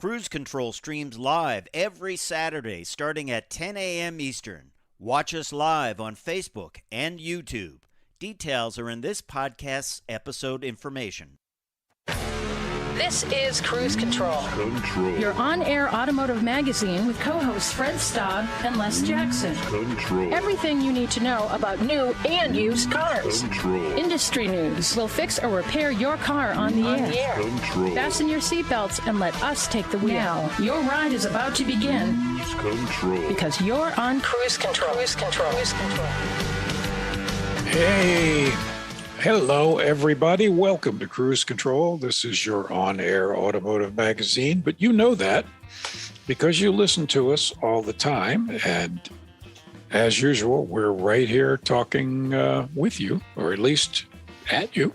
Cruise Control streams live every Saturday starting at 10 a.m. Eastern. Watch us live on Facebook and YouTube. Details are in this podcast's episode information. This is Cruise Control. Your on-air automotive magazine with co-hosts Fred Staab and Les Jackson. Everything you need to know about new and used cars. Industry news. We'll fix or repair your car on the air. Fasten your seatbelts and let us take the wheel. Now, your ride is about to begin. Because you're on Cruise Control. Cruise Control. Cruise Control. Hey. Hello, everybody. Welcome to Cruise Control. This is your on-air automotive magazine, but you know that because you listen to us all the time. And as usual, we're right here talking with you, or at least at you.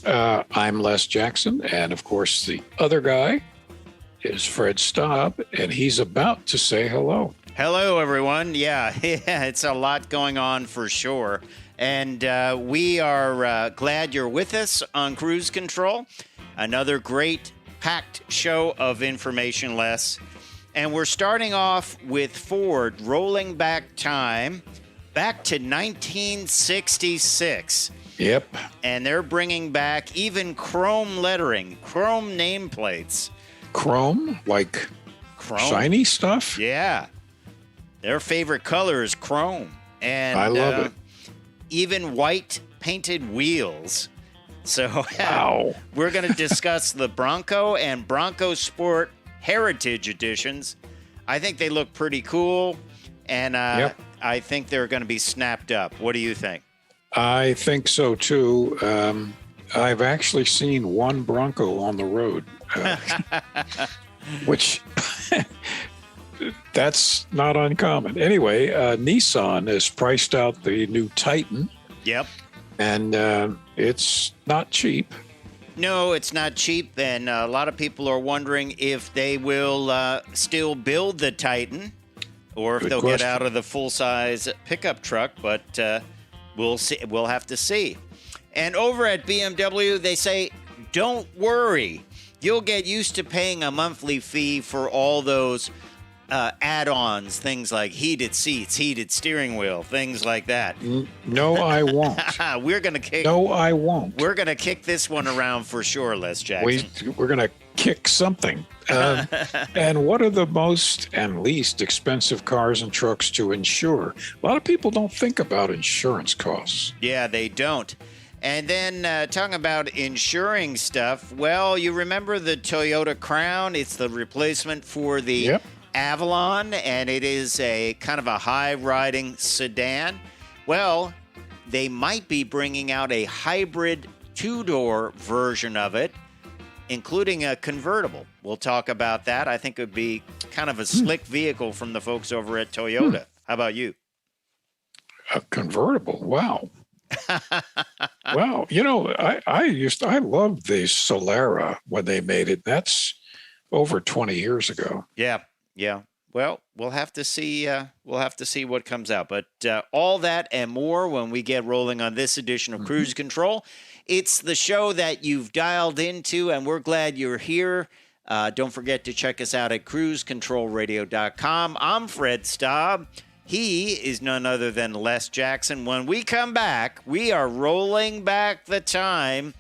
I'm Les Jackson, and of course, the other guy is Fred Staab, and he's about to say hello. Hello, everyone. Yeah, it's a lot going on for sure. And we are glad you're with us on Cruise Control. Another great packed show of information, Les. And we're starting off with Ford rolling back time back to 1966. Yep. And they're bringing back even chrome lettering, chrome nameplates. Chrome? Like chrome. Shiny stuff? Yeah. Their favorite color is chrome. And I love it. Even white painted wheels. So wow. We're going to discuss the Bronco and Bronco Sport Heritage editions. I think they look pretty cool, and I think they're going to be snapped up. What do you think? I think so, too. I've actually seen one Bronco on the road, which... That's not uncommon. Anyway, Nissan has priced out the new Titan. Yep. And it's not cheap. No, it's not cheap. And a lot of people are wondering if they will still build the Titan or if they'll get out of the full-size pickup truck. But we'll see. We'll have to see. And over at BMW, they say, don't worry. You'll get used to paying a monthly fee for all those add-ons, things like heated seats, heated steering wheel, things like that. No, I won't. We're gonna kick. No, I won't. We're gonna kick this one around for sure, Les Jackson. We're gonna kick something. And what are the most and least expensive cars and trucks to insure? A lot of people don't think about insurance costs. Yeah, they don't. And then talking about insuring stuff, well, you remember the Toyota Crown? It's the replacement for the Avalon, and it is a kind of a high-riding sedan. Well, they might be bringing out a hybrid two-door version of it, including a convertible. We'll talk about that. I think it would be kind of a slick vehicle from the folks over at Toyota. How about you? A convertible? Wow. Wow. You know, I loved the Solara when they made it. That's over 20 years ago. Yeah. Yeah. Well, we'll have to see. We'll have to see what comes out. But all that and more when we get rolling on this edition of Cruise Control. It's the show that you've dialed into, and we're glad you're here. Don't forget to check us out at cruisecontrolradio.com. I'm Fred Staab. He is none other than Les Jackson. When we come back, we are rolling back the time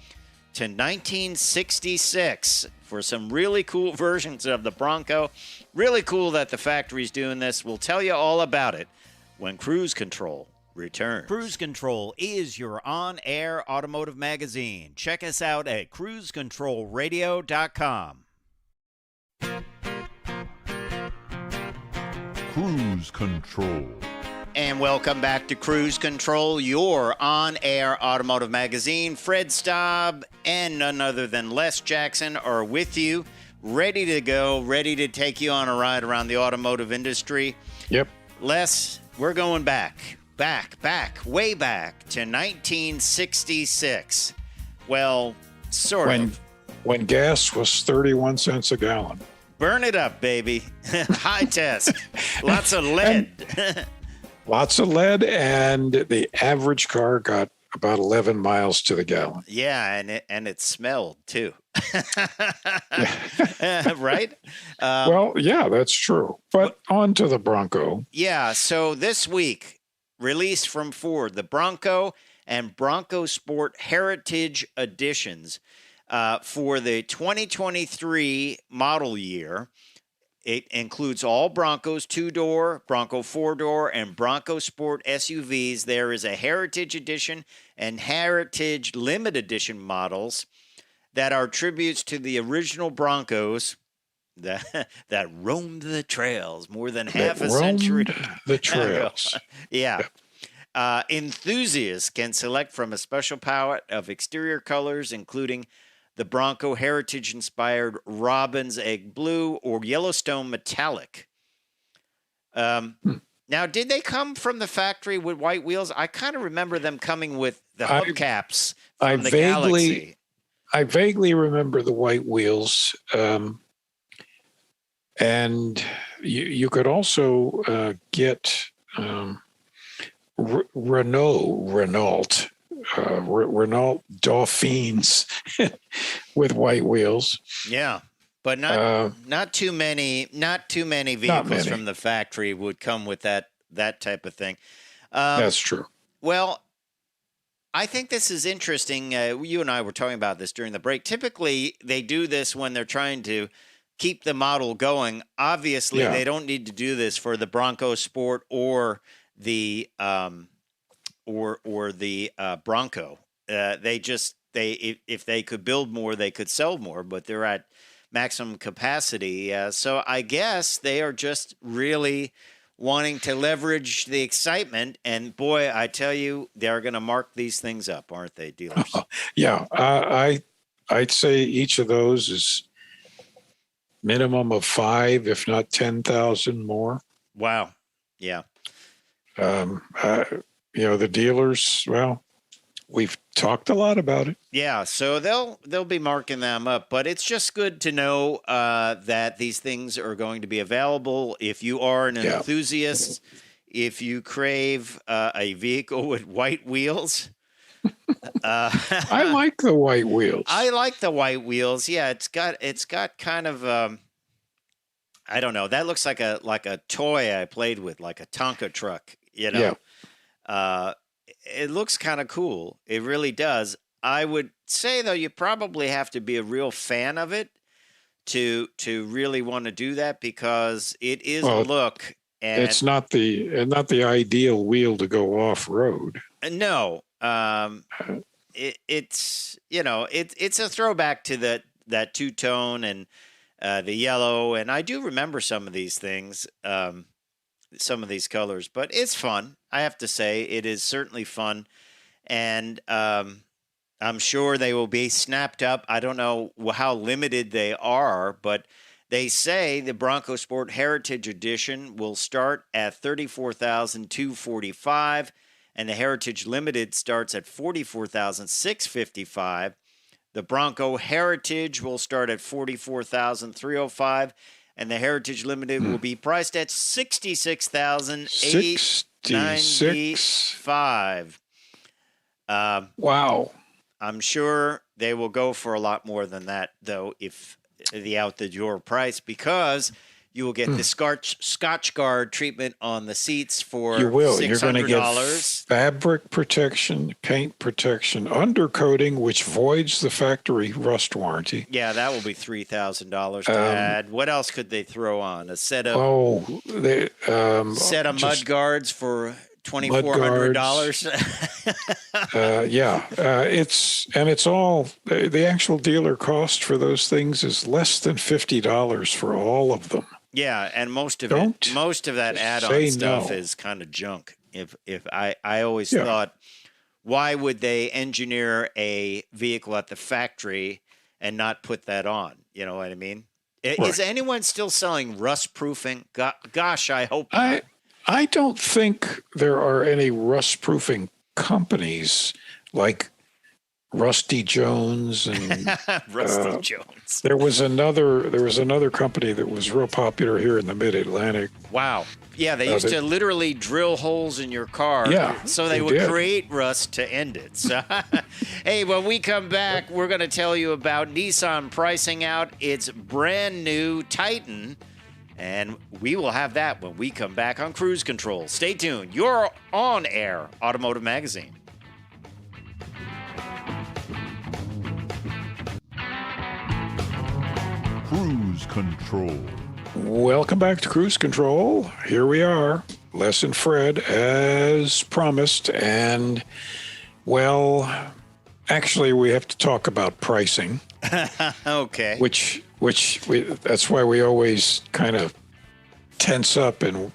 to 1966 for some really cool versions of the Bronco. Really cool that the factory's doing this. We'll tell you all about it when Cruise Control returns. Cruise Control is your on-air automotive magazine. Check us out at cruisecontrolradio.com. Cruise Control. And welcome back to Cruise Control, your on-air automotive magazine. Fred Staab and none other than Les Jackson are with you, ready to go, ready to take you on a ride around the automotive industry. Yep. Les, we're going back, way back to 1966. Well, sort of. When gas was 31 cents a gallon. Burn it up, baby. High test. Lots of lead. Lots of lead, and the average car got about 11 miles to the gallon. Yeah, and it smelled too. Right? Well, yeah, that's true. But on to the Bronco. Yeah. So this week, released from Ford, the Bronco and Bronco Sport Heritage editions for the 2023 model year. It includes all Broncos 2-door, Bronco 4-door, and Bronco Sport SUVs. There is a Heritage Edition and Heritage Limited Edition models that are tributes to the original Broncos that roamed the trails more than half a century. The trails. Yeah. Enthusiasts can select from a special palette of exterior colors, including the Bronco Heritage-inspired Robin's Egg Blue or Yellowstone Metallic. Now, did they come from the factory with white wheels? I kind of remember them coming with the hubcaps from the Galaxy. I vaguely remember the white wheels. And you could also get Renault Dauphines with white wheels. Yeah, but not too many vehicles from the factory would come with that type of thing. That's true. Well, I think this is interesting. You and I were talking about this during the break. Typically, they do this when they're trying to keep the model going. Obviously, they don't need to do this for the Bronco Sport or the Bronco. If they could build more, they could sell more, but they're at maximum capacity. So I guess they are just really wanting to leverage the excitement. And boy, I tell you, they're going to mark these things up, aren't they, dealers? Yeah, I'd say each of those is minimum of 5, if not 10,000 more. Wow. Yeah. The dealers, well, we've talked a lot about it. Yeah, so they'll be marking them up, but it's just good to know that these things are going to be available. If you are an enthusiast, if you crave a vehicle with white wheels. I like the white wheels. I like the white wheels. Yeah, it's got kind of I don't know. That looks like a toy I played with, like a Tonka truck. Yeah. It looks kind of cool. It really does. I would say though, you probably have to be a real fan of it to really want to do that, because it is a look. And it's not the ideal wheel to go off road. No. It's a throwback to that two-tone and the yellow, and I do remember some of these things, some of these colors, but it's fun. I have to say, it is certainly fun, and I'm sure they will be snapped up. I don't know how limited they are, but they say the Bronco Sport Heritage Edition will start at $34,245, and the Heritage Limited starts at $44,655. The Bronco Heritage will start at $44,305, and the Heritage Limited will be priced at $66,895. Wow. I'm sure they will go for a lot more than that, though, if the out-the-door price, because you will get the Scotch Guard treatment on the seats for $600. You will. You're going to get fabric protection, paint protection, undercoating, which voids the factory rust warranty. Yeah, that will be $3,000 to add. What else could they throw on? A set of set of mud guards for $2,400. It's all the actual dealer cost for those things is less than $50 for all of them. Yeah, and most of that add-on stuff is kind of junk. If I always thought, why would they engineer a vehicle at the factory and not put that on? You know what I mean? Right. Is anyone still selling rust proofing? Gosh, I hope not. I don't think there are any rust proofing companies like Rusty Jones and Rusty Jones. There was another company that was real popular here in the Mid-Atlantic. Wow. Yeah, they used to literally drill holes in your car. Yeah, So they would create rust to end it. So, hey, when we come back, we're going to tell you about Nissan pricing out its brand new Titan. And we will have that when we come back on Cruise Control. Stay tuned. You're on air, Automotive Magazine. Cruise Control. Welcome back to Cruise Control. Here we are, Les and Fred, as promised. And, well, actually, we have to talk about pricing. Okay. That's why we always kind of tense up and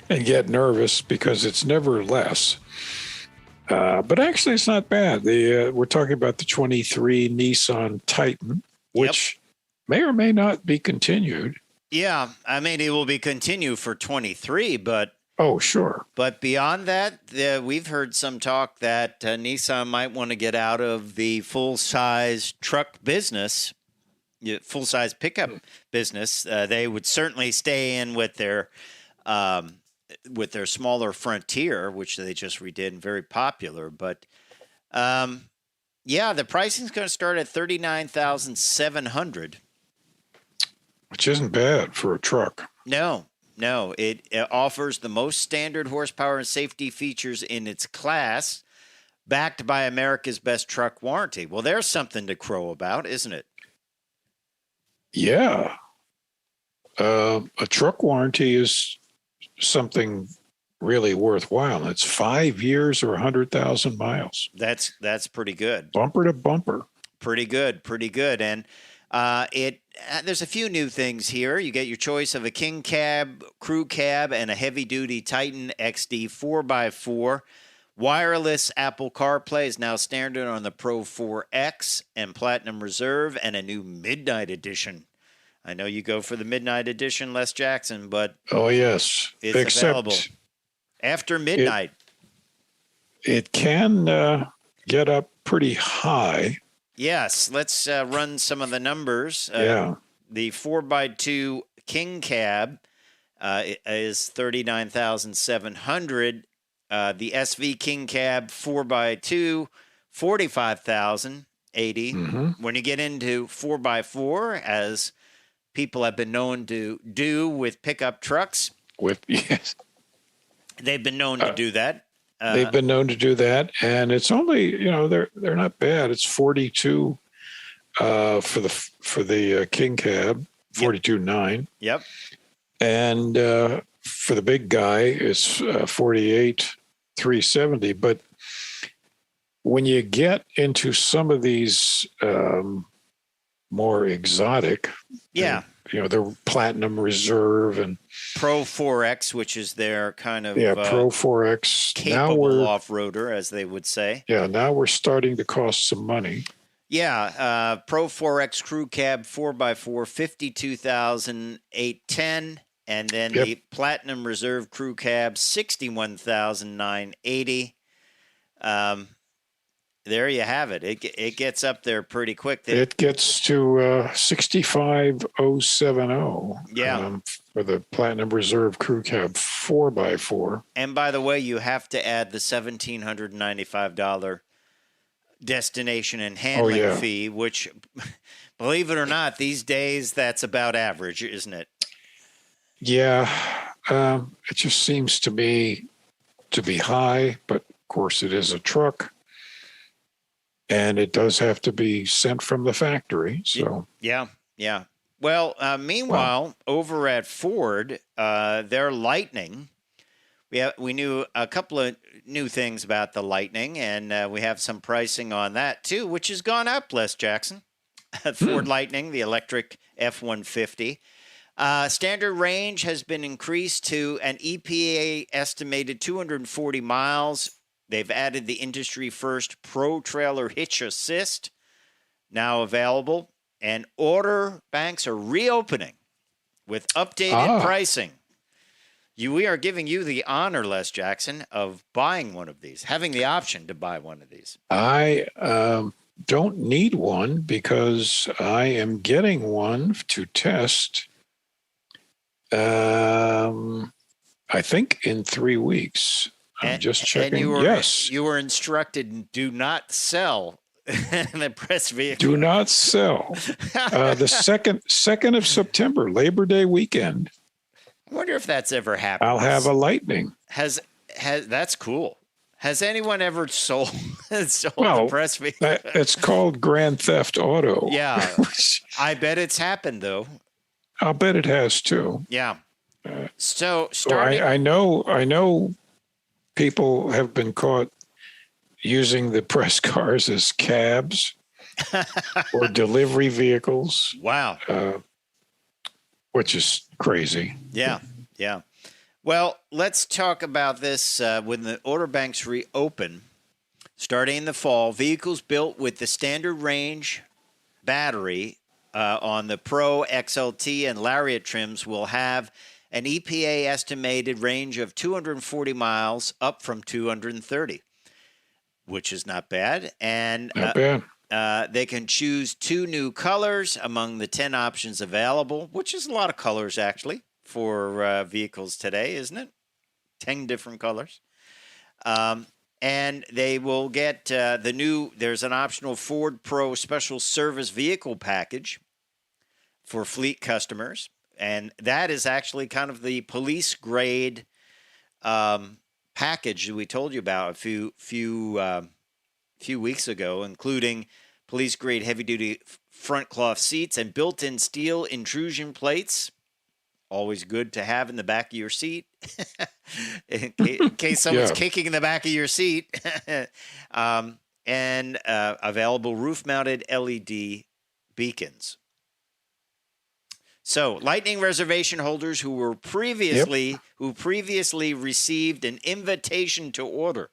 and get nervous, because it's never less. But actually, it's not bad. We're talking about the 23 Nissan Titan, which may or may not be continued. Yeah, I mean, it will be continued for 23, but... Oh, sure. But beyond that, we've heard some talk that Nissan might want to get out of the full-size truck business, full-size pickup business. They would certainly stay in with their smaller Frontier, which they just redid and very popular. But, yeah, the pricing is going to start at $39,700. Which isn't bad for a truck. No. It offers the most standard horsepower and safety features in its class, backed by America's best truck warranty. Well, there's something to crow about, isn't it? Yeah. A truck warranty is something really worthwhile. It's 5 years or 100,000 miles. That's pretty good. Bumper to bumper. Pretty good. And there's a few new things here. You get your choice of a king cab, crew cab, and a heavy-duty Titan XD 4x4. Wireless Apple CarPlay is now standard on the Pro 4X and Platinum Reserve, and a new Midnight Edition. I know you go for the Midnight Edition, Les Jackson, but oh yes, it's available after midnight. It can get up pretty high. Yes, let's run some of the numbers. Yeah. The 4x2 King Cab is $39,700. The SV King Cab 4x2, $45,080. Mm-hmm. When you get into 4x4, as people have been known to do with pickup trucks, Yes, they've been known to do that. They've been known to do that, and it's only they're not bad. It's 42 for the King Cab, 42.9. Yep. And for the big guy, it's 48,370. But when you get into some of these more exotic, yeah, the Platinum Reserve and Pro 4X, which is their kind of Pro 4X capable off-roader, as they would say. Yeah, now we're starting to cost some money. Yeah, Pro 4X Crew Cab 4x4, $52,810, and then the Platinum Reserve Crew Cab, $61,980. There you have it. It gets up there pretty quick. It gets to 65,070. Yeah. For the Platinum Reserve Crew Cab 4x4. And by the way, you have to add the $1,795 destination and handling fee, which, believe it or not, these days that's about average, isn't it? Yeah. It just seems to me to be high, but of course it is a truck. And it does have to be sent from the factory. So yeah. Well, meanwhile, over at Ford, their Lightning, we knew a couple of new things about the Lightning, and we have some pricing on that too, which has gone up, Les Jackson. Ford Lightning, the electric F-150. Standard range has been increased to an EPA estimated 240 miles. They've added the industry-first Pro Trailer Hitch Assist, now available, and order banks are reopening with updated pricing. We are giving you the honor, Les Jackson, of buying one of these, having the option to buy one of these. I don't need one because I am getting one to test. I think in 3 weeks. I'm just checking. And you were instructed, do not sell the press vehicle. Do not sell. The second of September, Labor Day weekend. I wonder if that's ever happened. I'll have a Lightning. That's cool. Has anyone ever sold Well, a press vehicle? It's called Grand Theft Auto. Yeah. I bet it's happened, though. I'll bet it has too. Yeah. So starting, I know people have been caught using the press cars as cabs or delivery vehicles. Wow. Which is crazy. Yeah. Yeah. Well, let's talk about this when the order banks reopen. Starting in the fall, vehicles built with the standard range battery on the Pro, XLT, and Lariat trims will have an EPA estimated range of 240 miles, up from 230, which is not bad. And Not bad. they can choose 2 new colors among the 10 options available, which is a lot of colors, actually, for vehicles today, isn't it? 10 different colors. And they will get there's an optional Ford Pro Special Service Vehicle Package for fleet customers. And that is actually kind of the police grade package that we told you about a few weeks ago, including police grade heavy duty front cloth seats and built-in steel intrusion plates. Always good to have in the back of your seat in case someone's kicking in the back of your seat. And available roof-mounted LED beacons. So, Lightning reservation holders who previously received an invitation to order.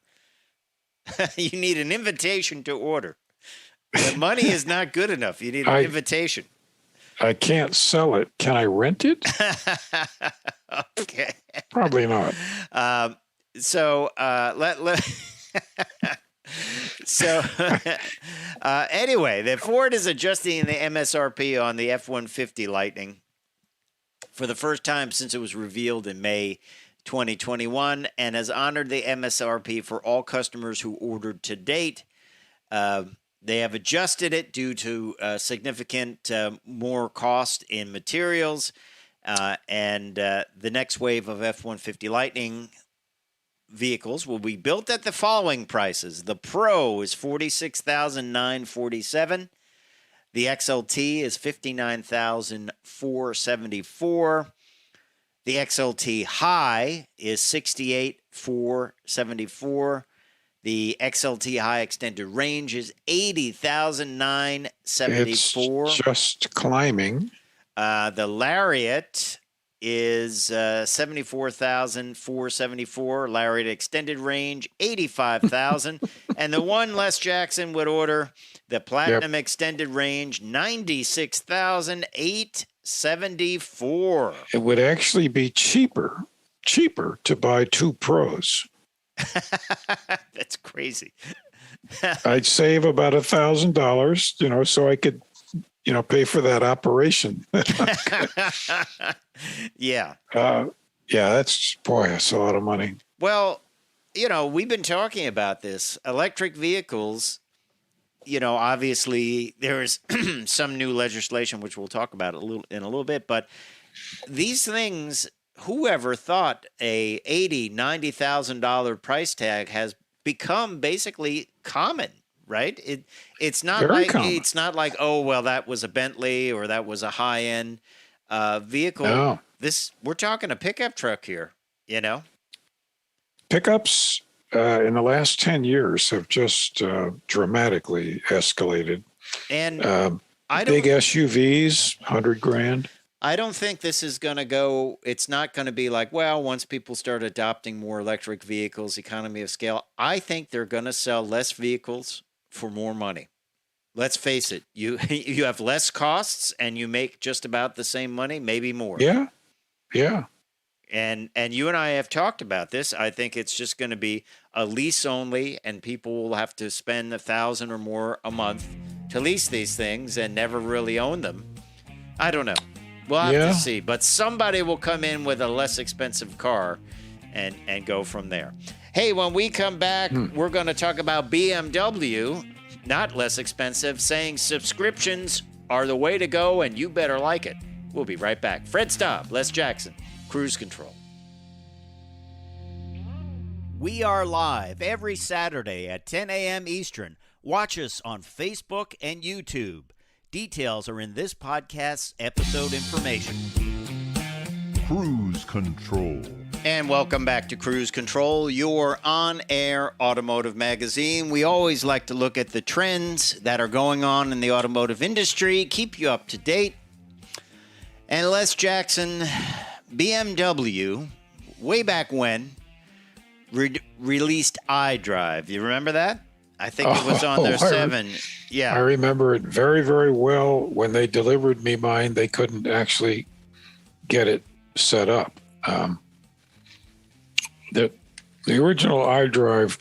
You need an invitation to order. The money is not good enough. You need an invitation. I can't sell it. Can I rent it? Okay. Probably not. Anyway, the Ford is adjusting the MSRP on the F-150 Lightning for the first time since it was revealed in May 2021 and has honored the MSRP for all customers who ordered to date. They have adjusted it due to significant more cost in materials. And the next wave of F-150 Lightning vehicles will be built at the following prices. The Pro is $46,947. The XLT is $59,474. The XLT High is $68,474. The XLT High Extended Range is $80,974. It's just climbing. The Lariat is $74,474. Lariat Extended Range, $85,000. And the one Les Jackson would order, the Platinum Extended Range, $96,874. It would actually be cheaper to buy 2 Pros. That's crazy. I'd save about $1,000, so I could, pay for that operation. Yeah. That's a lot of money. Well, we've been talking about this. Electric vehicles, obviously there is some new legislation, which we'll talk about in a little bit, but these things, whoever thought a $80,000, $90,000 price tag has become basically common, right? It's not Very like common. It's not like, oh well, that was a Bentley or that was a high end vehicle. No. We're talking a pickup truck here, Pickups in the last 10 years have just dramatically escalated. And big SUVs, $100,000. I don't think this is going to go. It's not going to be like, well, once people start adopting more electric vehicles, economy of scale. I think they're going to sell less vehicles for more money. Let's face it. You have less costs and you make just about the same money, maybe more. Yeah. And you and I have talked about this. I think it's just going to be a lease only, and people will have to spend $1,000 or more a month to lease these things and never really own them. I don't know. We'll have to see. But somebody will come in with a less expensive car and go from there. Hey, when we come back, we're going to talk about BMW, not less expensive, saying subscriptions are the way to go, and you better like it. We'll be right back. Fred Staab, Les Jackson, Cruise Control. We are live every Saturday at 10 a.m. Eastern. Watch us on Facebook and YouTube. Details are in this podcast's episode information. Cruise Control. And welcome back to Cruise Control, your on-air automotive magazine. We always like to look at the trends that are going on in the automotive industry, keep you up to date. And Les Jackson, BMW, way back when, released iDrive. You remember that? I think it was on their 7. Yeah. I remember it very, very well. When they delivered me mine, they couldn't actually get it set up. The original iDrive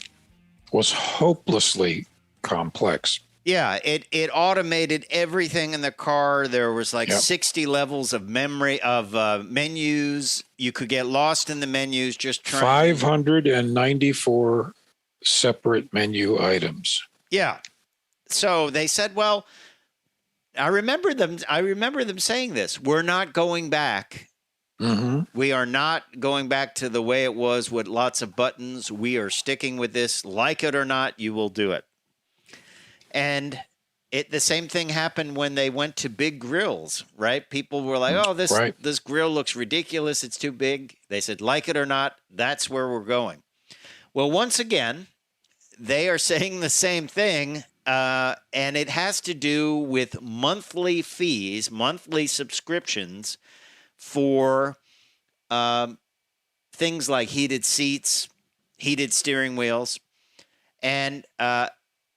was hopelessly complex. Yeah, it automated everything in the car. There was like 60 levels of memory of menus. You could get lost in the menus just trying. 594 separate menu items. Yeah. So they said, well, I remember them saying this. We're not going back. Mm-hmm. We are not going back to the way it was with lots of buttons. We are sticking with this. Like it or not, you will do it. And the same thing happened when they went to big grills, right? People were like, oh, this grill looks ridiculous. It's too big. They said, like it or not, that's where we're going. Well, once again, they are saying the same thing, and it has to do with monthly fees, monthly subscriptions for things like heated seats, heated steering wheels. And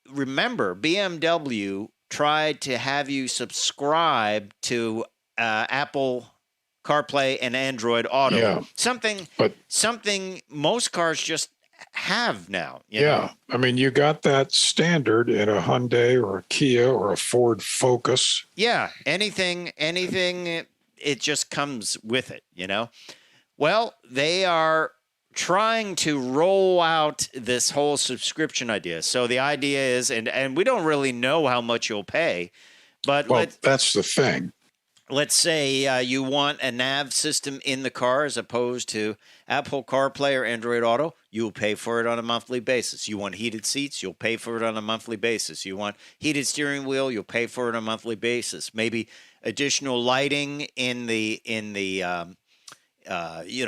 remember, BMW tried to have you subscribe to Apple CarPlay and Android Auto. Yeah, something most cars just have now. You know? I mean, you got that standard in a Hyundai or a Kia or a Ford Focus. Yeah, anything, it just comes with it, you know? Well, they are trying to roll out this whole subscription idea. So the idea is, and we don't really know how much you'll pay, but that's the thing. Let's say you want a nav system in the car as opposed to Apple CarPlay or Android Auto. You'll pay for it on a monthly basis. You want heated seats, you'll pay for it on a monthly basis. You want heated steering wheel, you'll pay for it on a monthly basis. Maybe additional lighting in the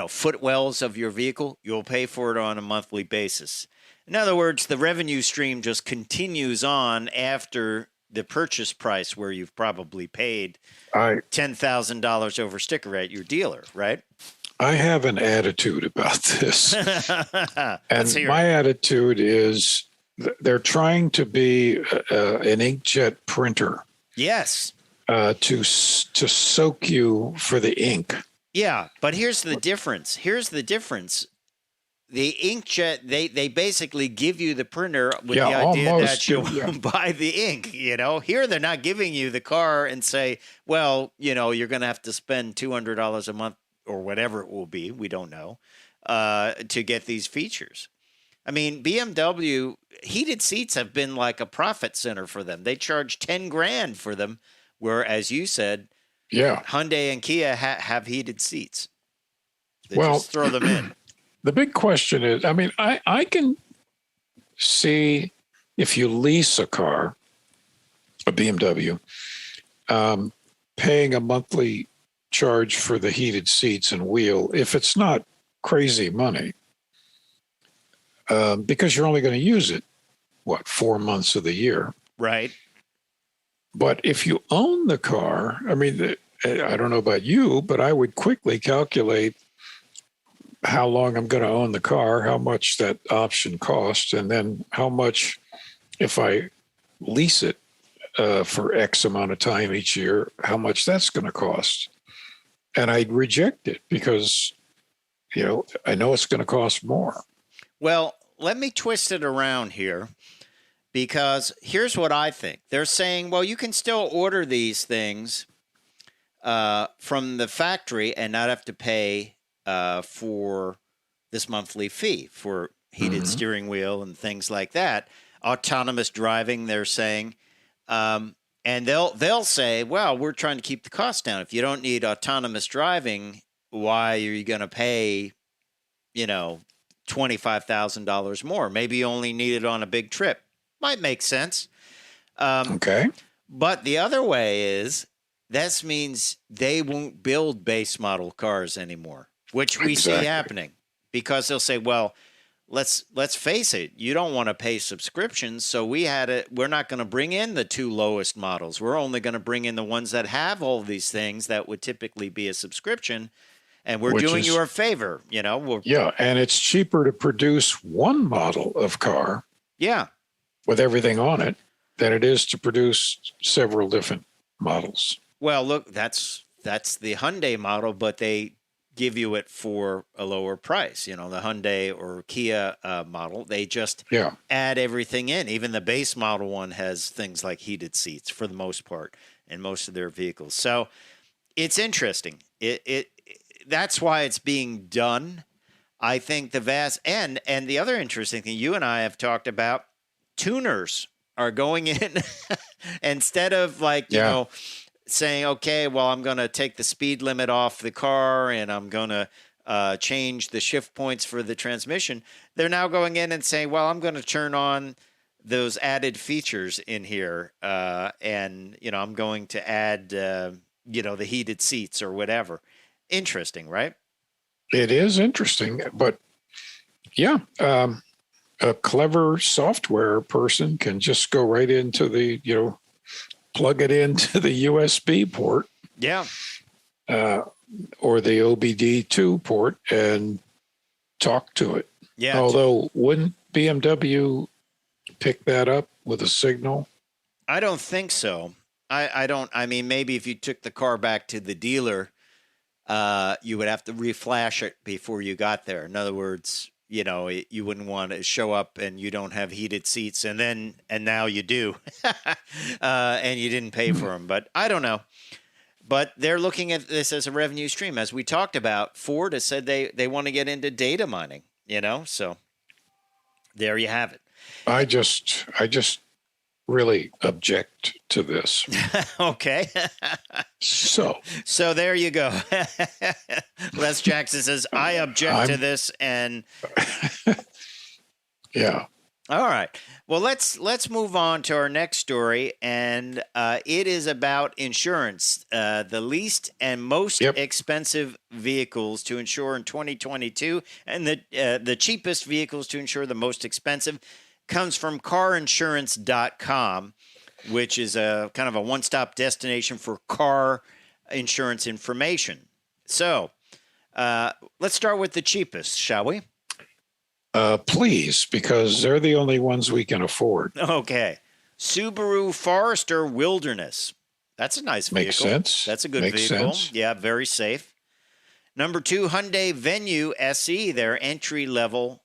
footwells of your vehicle, you'll pay for it on a monthly basis. In other words, the revenue stream just continues on after the purchase price, where you've probably paid $10,000 over sticker at your dealer, right? I have an attitude about this. And my attitude is they're trying to be an inkjet printer. Yes. To soak you for the ink. Yeah, but here's the difference. The inkjet, they basically give you the printer with the idea that you'll buy the ink, you know. Here they're not giving you the car and say, well, you know, you're going to have to spend $200 a month or whatever it will be, we don't know, to get these features. I mean, BMW, heated seats have been like a profit center for them. They charge $10,000 for them, where, as you said, Hyundai and Kia have heated seats. They just throw them in. The big question is, I mean, I can see if you lease a car, a BMW, paying a monthly charge for the heated seats and wheel, if it's not crazy money, because you're only going to use it, 4 months of the year. Right. But if you own the car, I mean, I don't know about you, but I would quickly calculate how long I'm going to own the car, how much that option costs, and then how much if I lease it for X amount of time each year, how much that's going to cost. And I'd reject it because I know it's going to cost more. Well, let me twist it around here, because here's what I think. They're saying, well, you can still order these things from the factory and not have to pay for this monthly fee for heated steering wheel and things like that. Autonomous driving, they're saying. And they'll say, well, we're trying to keep the cost down. If you don't need autonomous driving, why are you going to pay, $25,000 more? Maybe you only need it on a big trip. Might make sense. Okay. But the other way is, this means they won't build base model cars anymore, which we see happening, because they'll say, well, let's face it, you don't want to pay subscriptions, so we're not going to bring in the 2 lowest models. We're only going to bring in the ones that have all these things that would typically be a subscription, and we're doing you a favor, Yeah, and it's cheaper to produce one model of car with everything on it than it is to produce several different models. Well, look, that's the Hyundai model, but they give you it for a lower price. The Hyundai or Kia model, they just add everything in. Even the base model one has things like heated seats for the most part in most of their vehicles. So it's interesting. That's why it's being done. I think and the other interesting thing you and I have talked about, tuners are going in instead of saying, okay, well, I'm going to take the speed limit off the car and I'm going to change the shift points for the transmission. They're now going in and saying, well, I'm going to turn on those added features in here. And I'm going to add, the heated seats or whatever. Interesting, right? It is interesting, but a clever software person can just go right into the, plug it into the USB port. Yeah. Or the OBD2 port and talk to it. Yeah. Although, wouldn't BMW pick that up with a signal? I don't think so. I mean, maybe if you took the car back to the dealer, you would have to reflash it before you got there. In other words, you wouldn't want to show up and you don't have heated seats and now you do, and you didn't pay for them. But I don't know. But they're looking at this as a revenue stream. As we talked about, Ford has said they want to get into data mining, so there you have it. I just really object to this. Okay. So there you go. Les Jackson says, I object to this. And yeah. All right. Well, let's move on to our next story, and it is about insurance. The least and most expensive vehicles to insure in 2022, and the cheapest vehicles to insure, the most expensive, comes from carinsurance.com, which is a kind of a one-stop destination for car insurance information. So let's start with the cheapest, shall we? Please, because they're the only ones we can afford. Okay. Subaru Forester Wilderness. That's a nice vehicle. Makes sense. That's a good vehicle. Sense. Yeah, very safe. Number 2, Hyundai Venue SE, their entry-level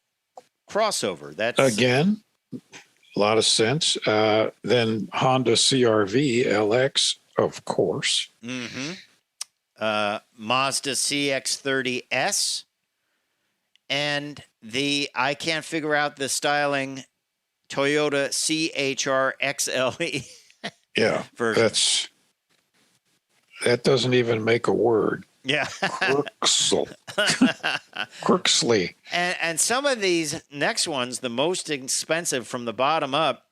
crossover. That's again, a lot of sense. Then Honda CR-V LX, of course. Mm-hmm. Mazda CX-30S. And I can't figure out the styling, Toyota CHR-XLE. Yeah, version. that doesn't even make a word. Yeah. Crooksly. And some of these next ones, the most expensive from the bottom up,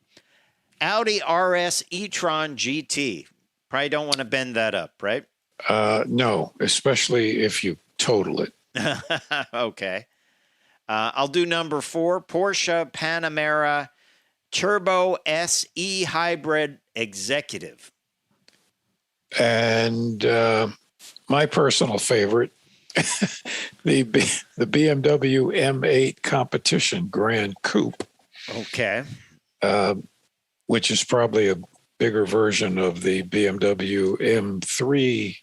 Audi RS e-tron GT. Probably don't want to bend that up, right? No, especially if you total it. Okay. I'll do number 4, Porsche Panamera Turbo SE Hybrid Executive. And my personal favorite, the BMW M8 Competition Grand Coupe. Okay. Which is probably a bigger version of the BMW M3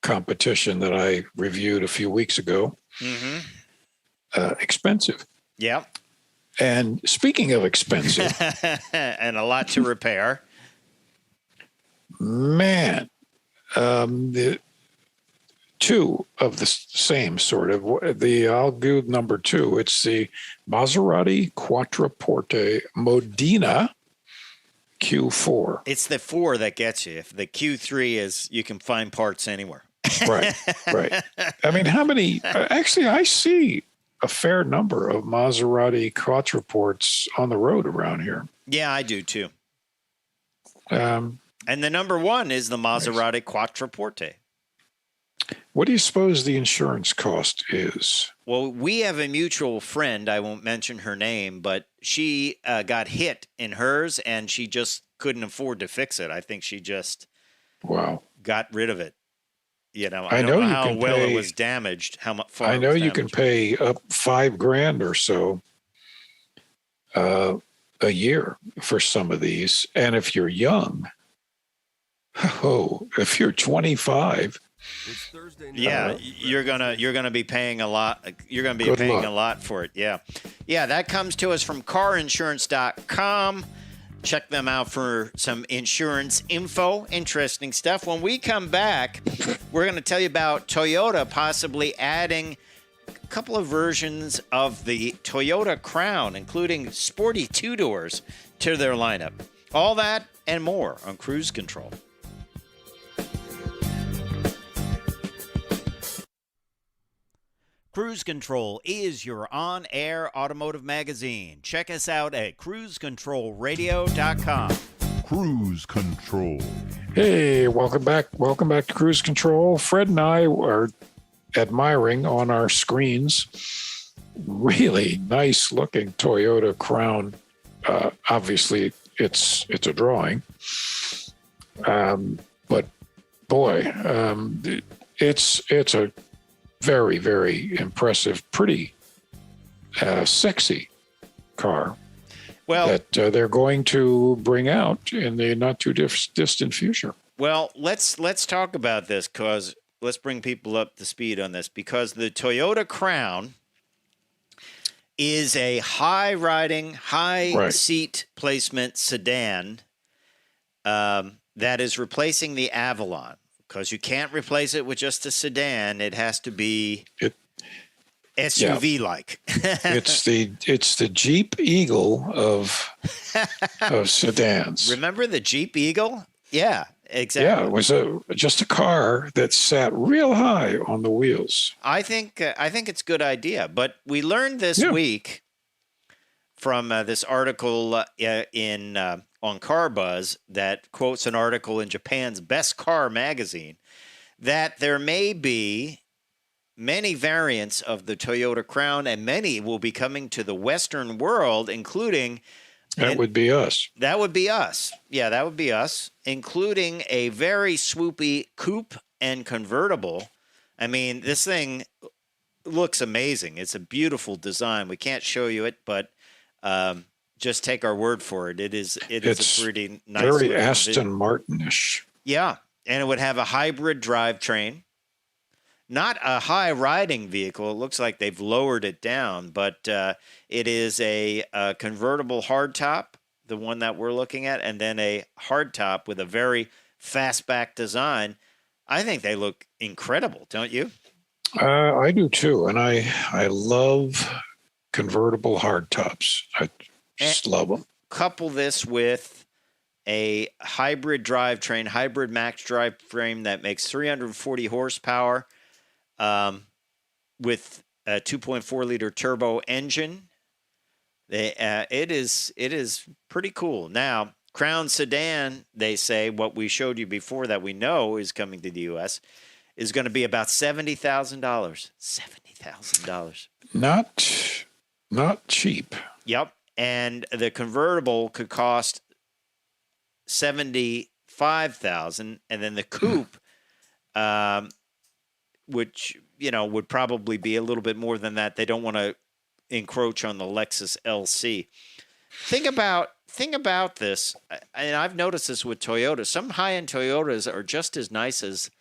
Competition that I reviewed a few weeks ago. Expensive. Yeah. And speaking of expensive, and a lot to repair. man, the two of the same sort of I'll do number two. It's the Maserati Quattroporte Modena Q4. It's the 4 that gets you. If the Q3 is, you can find parts anywhere. Right. I mean, how many? Actually, I see a fair number of Maserati Quattroportes on the road around here. Yeah, I do too. Um, And the number 1 is the Maserati Quattroporte. What do you suppose the insurance cost is? Well, we have a mutual friend. I won't mention her name, but she got hit in hers, and she just couldn't afford to fix it. I think she just got rid of it. You know, I don't know how well it was damaged. How much? I know you can pay up $5,000 or so a year for some of these, and if you're young, if you're 25. Yeah, you're gonna be paying a lot. You're gonna be paying a lot for it. Yeah. That comes to us from carinsurance.com. Check them out for some insurance info. Interesting stuff. When we come back, we're gonna tell you about Toyota possibly adding a couple of versions of the Toyota Crown, including sporty 2-doors, to their lineup. All that and more on Cruise Control. Cruise Control is your on-air automotive magazine. Check us out at cruisecontrolradio.com. Cruise Control. Hey, welcome back. Welcome back to Cruise Control. Fred and I are admiring on our screens really nice looking Toyota Crown. Obviously, it's a drawing. But boy, it's a very, very impressive, pretty sexy car that they're going to bring out in the not too distant future. Well, let's talk about this, because let's bring people up to speed on this, because the Toyota Crown is a high-riding, high-seat placement sedan that is replacing the Avalon. Because you can't replace it with just a sedan; it has to be SUV-like. It's the Jeep Eagle of sedans. Remember the Jeep Eagle? Yeah, exactly. Yeah, it was just a car that sat real high on the wheels. I think it's a good idea. But we learned this week from this article on Car Buzz that quotes an article in Japan's Best Car magazine that there may be many variants of the Toyota Crown, and many will be coming to the Western world, including... That would be us. That would be us. Yeah, that would be us, including a very swoopy coupe and convertible. I mean, this thing looks amazing. It's a beautiful design. We can't show you it, but... just take our word for it. It's a pretty nice. Very Aston Martin-ish. Yeah, and it would have a hybrid drivetrain, not a high-riding vehicle. It looks like they've lowered it down, but it is a convertible hardtop, the one that we're looking at, and then a hardtop with a very fastback design. I think they look incredible, don't you? I do too, and I love convertible hardtops. I just love them. Couple this with a hybrid drivetrain, hybrid max drivetrain that makes 340 horsepower with a 2.4-liter turbo engine. It is pretty cool. Now, Crown Sedan, they say, what we showed you before that we know is coming to the U.S., is going to be about $70,000. $70,000. Not cheap. Yep. And the convertible could cost $75,000, and then the coupe, which would probably be a little bit more than that. They don't want to encroach on the Lexus LC. Think about this, and I've noticed this with Toyota. Some high-end Toyotas are just as nice as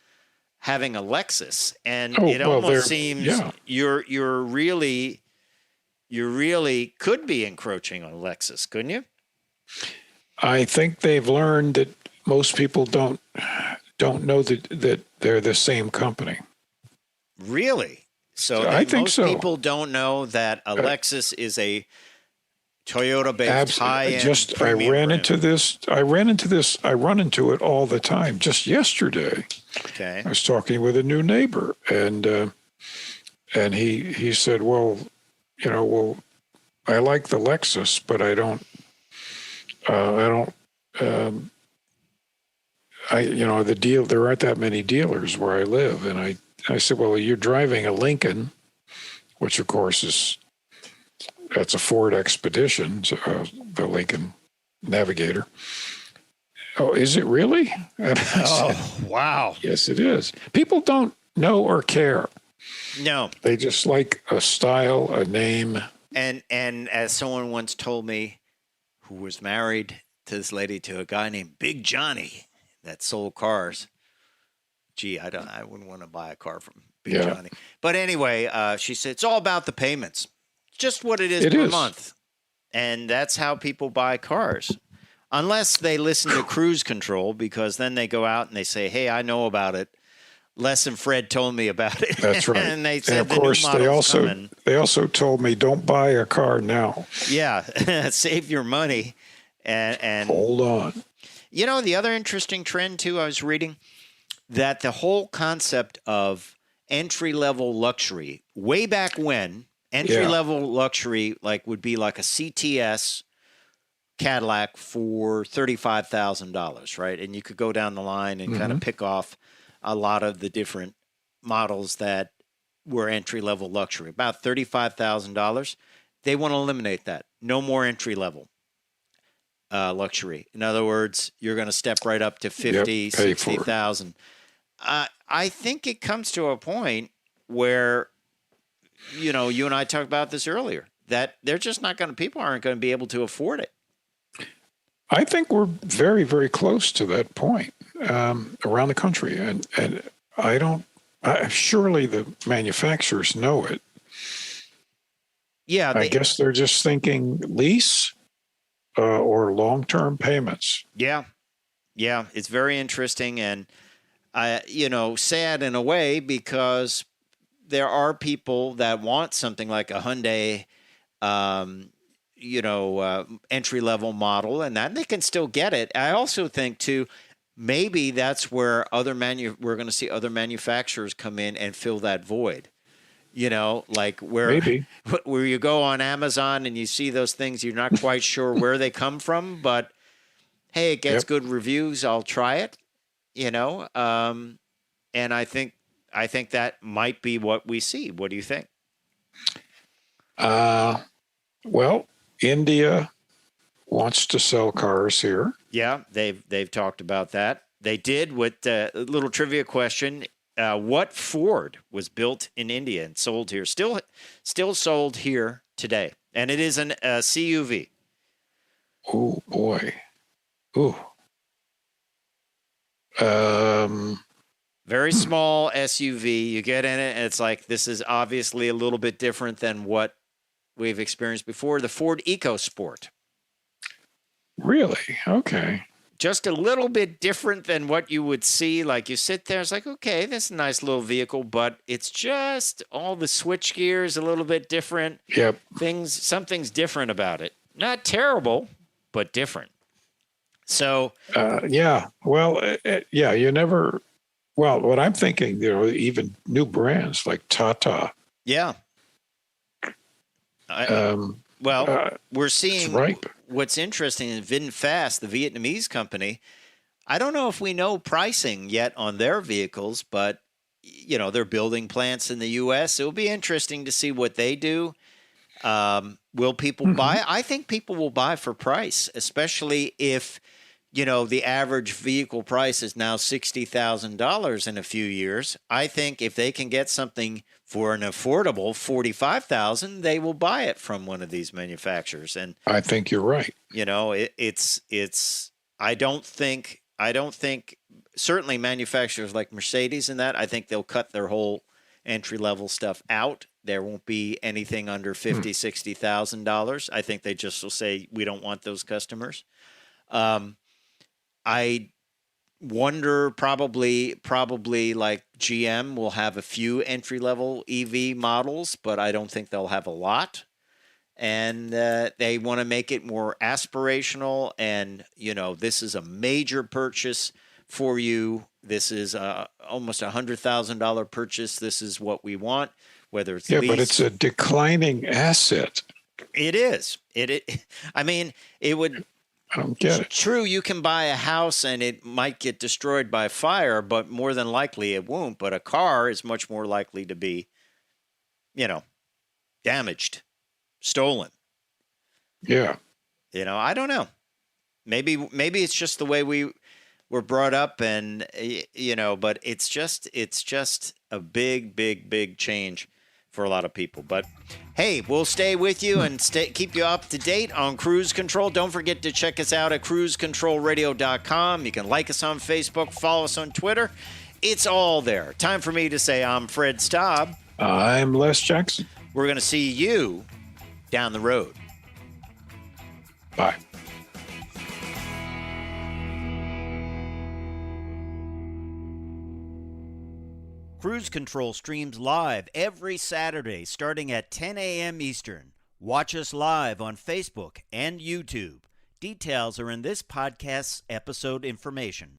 having a Lexus, and Oh, it well, almost seems yeah. you're really could be encroaching on Lexus, couldn't you? I think they've learned that most people don't know that they're the same company. Really? So I think most so. people don't know that a Lexus is a Toyota-based high-end Just I premium ran brand. into this. I run into it all the time. Just yesterday, Okay. I was talking with a new neighbor, and he said, well, I like the Lexus, but I don't the deal, there aren't that many dealers where I live. And I said, well, you're driving a Lincoln, which of course that's a Ford Expedition, the Lincoln Navigator. Oh, is it really? And I said, Wow. yes, it is. People don't know or care. No. They just like a style, a name. And as someone once told me, who was married to this lady, to a guy named Big Johnny that sold cars. Gee, I wouldn't want to buy a car from Big Johnny. But anyway, she said it's all about the payments. Just what it is per month. And that's how people buy cars. Unless they listen to cruise control, because then they go out and they say, hey, I know about it. Les and Fred told me about it. That's right. And they said, and of course, they also told me, don't buy a car now. Yeah, save your money. And hold on. You know, the other interesting trend, too, I was reading, that the whole concept of entry-level luxury, way back when, entry-level luxury would be like a CTS Cadillac for $35,000, right? And you could go down the line and kind of pick off a lot of the different models that were entry-level luxury, about $35,000. They want to eliminate that. No more entry-level luxury. In other words, you're going to step right up to 50, 60,000. I think it comes to a point where, you and I talked about this earlier, that they're just not going to, people aren't going to be able to afford it. I think we're very, very close to that point around the country. And surely the manufacturers know it. Yeah. I guess they're just thinking lease or long-term payments. Yeah. Yeah. It's very interesting and, sad in a way, because there are people that want something like a Hyundai, entry-level model, and that they can still get it. I also think, too, maybe that's where we're going to see other manufacturers come in and fill that void. Where you go on Amazon and you see those things, you're not quite sure where they come from, but hey, it gets good reviews. I'll try it. And I think that might be what we see. What do you think? Well, India wants to sell cars here. Yeah, they've talked about that. They did. With a little trivia question: what Ford was built in India and sold here, still sold here today, and it is a CUV. Oh boy. Ooh. Very small SUV. You get in it, and it's like, this is obviously a little bit different than what we've experienced before. The Ford EcoSport. Really? Okay. Just a little bit different than what you would see. Like, you sit there, it's like, okay, this is a nice little vehicle, but it's just all the switch gears a little bit different. Yep. Something's different about it. Not terrible, but different. So, yeah. Well, you never. Well, what I'm thinking, even new brands like Tata. Yeah. We're seeing what's interesting in VinFast, the Vietnamese company. I don't know if we know pricing yet on their vehicles, but they're building plants in the U.S. It'll be interesting to see what they do. Will people buy? I think people will buy for price, especially if the average vehicle price is now $60,000 in a few years. I think if they can get something for an affordable $45,000, they will buy it from one of these manufacturers. And I think you're right. it's. I don't think certainly manufacturers like Mercedes and that, I think they'll cut their whole entry-level stuff out. There won't be anything under $50,000, $60,000. I think they just will say, we don't want those customers. I wonder probably like GM will have a few entry-level EV models, but I don't think they'll have a lot. And they want to make it more aspirational. And, this is a major purchase for you. This is almost $100,000 purchase. This is what we want, whether it's lease. But it's a declining asset. It is. I mean, it would. I don't get it. True, you can buy a house and it might get destroyed by fire, but more than likely it won't. But a car is much more likely to be, damaged, stolen. Yeah. I don't know. Maybe it's just the way we were brought up, and but it's just a big change for a lot of people. But hey, we'll stay with you and keep you up to date on Cruise Control. Don't forget to check us out at cruisecontrolradio.com. You can like us on Facebook, follow us on Twitter. It's all there. Time for me to say I'm Fred Staab. I'm Les Jackson. We're going to see you down the road. Bye. Cruise Control streams live every Saturday starting at 10 a.m. Eastern. Watch us live on Facebook and YouTube. Details are in this podcast's episode information.